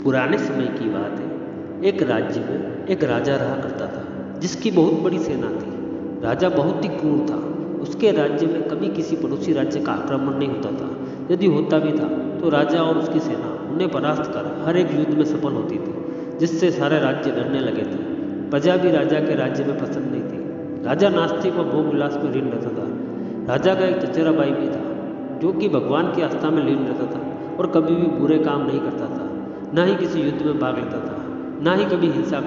पुराने समय की बात है। एक राज्य में एक राजा रहा करता था जिसकी बहुत बड़ी सेना थी। राजा बहुत ही क्रूर था। उसके राज्य में कभी किसी पड़ोसी राज्य का आक्रमण नहीं होता था। यदि होता भी था तो राजा और उसकी सेना उन्हें परास्त कर हर एक युद्ध में सफल होती थी, जिससे सारे राज्य डरने लगे थे। प्रजा भी राजा के राज्य में पसंद नहीं थी। राजा नास्तिक व भोग विलास में लीन रहता था। राजा का एक चचेरा भाई भी था जो कि भगवान की आस्था में लीन रहता था और कभी भी बुरे काम नहीं करता था, ना ही किसी युद्ध में भाग लेता था, ना ही कभी हिंसा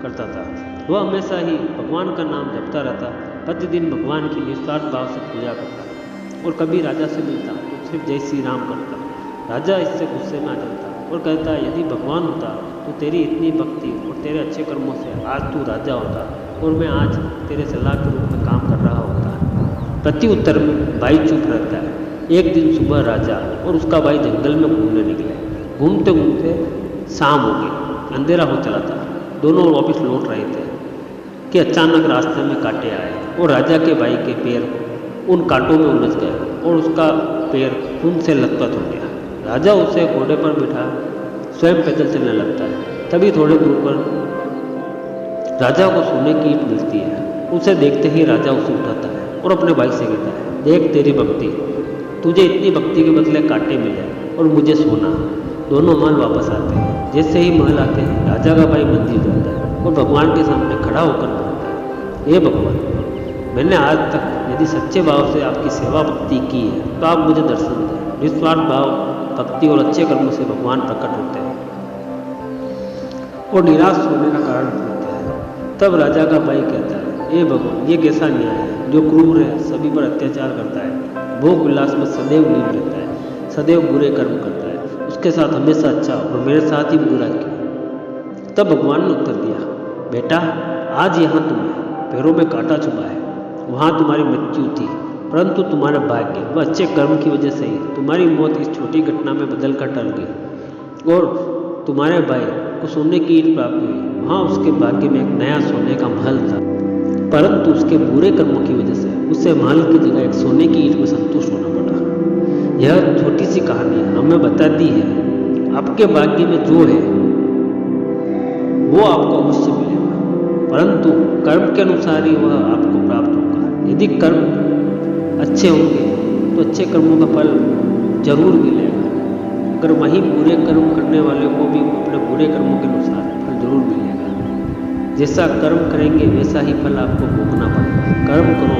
करता था। वह हमेशा ही भगवान का नाम जपता रहता, प्रतिदिन भगवान की निस्वार्थ भाव से पूजा करता और कभी राजा से मिलता तो सिर्फ जय श्री राम करता। राजा इससे गुस्से में आ जाता और कहता, यदि भगवान होता तो तेरी इतनी भक्ति और तेरे अच्छे कर्मों से आज तू राजा होता और मैं आज तेरे सलाह के रूप में काम कर रहा होता। प्रति उत्तर में भाई चुप रहता है। एक दिन सुबह राजा और उसका भाई जंगल में घूमने निकले। घूमते घूमते शाम हो गई, अंधेरा हो चला था। दोनों वापस लौट रहे थे कि अचानक रास्ते में कांटे आए और राजा के भाई के पैर उन कांटों में उलझ गए और उसका पैर खून से लथपथ हो गया। राजा उसे घोड़े पर बिठा स्वयं पैदल चलने लगता है। तभी थोड़े दूर पर राजा को सोने की ईंट मिलती है। उसे देखते ही राजा उसे उठाता है और अपने भाई से कहता है, देख तेरी भक्ति, तुझे इतनी भक्ति के बदले कांटे मिले और मुझे सोना। दोनों महल वापस आते हैं। जैसे ही महल आते हैं राजा का भाई मंदिर जाता है और भगवान के सामने खड़ा होकर बोलता है, हे भगवान, मैंने आज तक यदि सच्चे भाव से आपकी सेवा भक्ति की है तो आप मुझे दर्शन दें। निस्वार्थ भाव, भक्ति और अच्छे कर्मों से भगवान प्रकट होते हैं और निराश होने का कारण बनते हैं। तब राजा का भाई कहता है, हे भगवान, ये कैसा न्याय है जो क्रूर है, सभी पर अत्याचार करता है, भोग विलास में सदैव लीन रहता है, सदैव बुरे कर्म करता है, उसके साथ हमेशा अच्छा और मेरे साथ ही बुरा क्यों? तब भगवान ने उत्तर दिया, बेटा, आज यहाँ तुम्हें पैरों में कांटा चुभा है, वहाँ तुम्हारी मृत्यु थी, परंतु तुम्हारे भाग्य व अच्छे कर्म की वजह से ही तुम्हारी मौत इस छोटी घटना में बदल कर टल गई और तुम्हारे भाई को सोने की ईंट प्राप्त हुई। वहाँ उसके भाग्य में एक नया सोने का महल था, परंतु उसके बुरे कर्मों की वजह से उसे महल की जगह एक सोने की ईंट में संतुष्ट होना पड़ा। यह छोटी सी कहानी हमें बताती है, आपके भाग्य में जो है वो आपको अवश्य मिलेगा, परंतु कर्म के अनुसार ही वह आपको प्राप्त होगा। यदि कर्म अच्छे होंगे तो अच्छे कर्मों का फल जरूर मिलेगा, अगर वहीं बुरे कर्म करने वाले को भी अपने बुरे कर्मों के अनुसार फल जरूर मिलेगा। जैसा कर्म करेंगे वैसा ही फल आपको भोगना पड़ेगा। कर्म करो,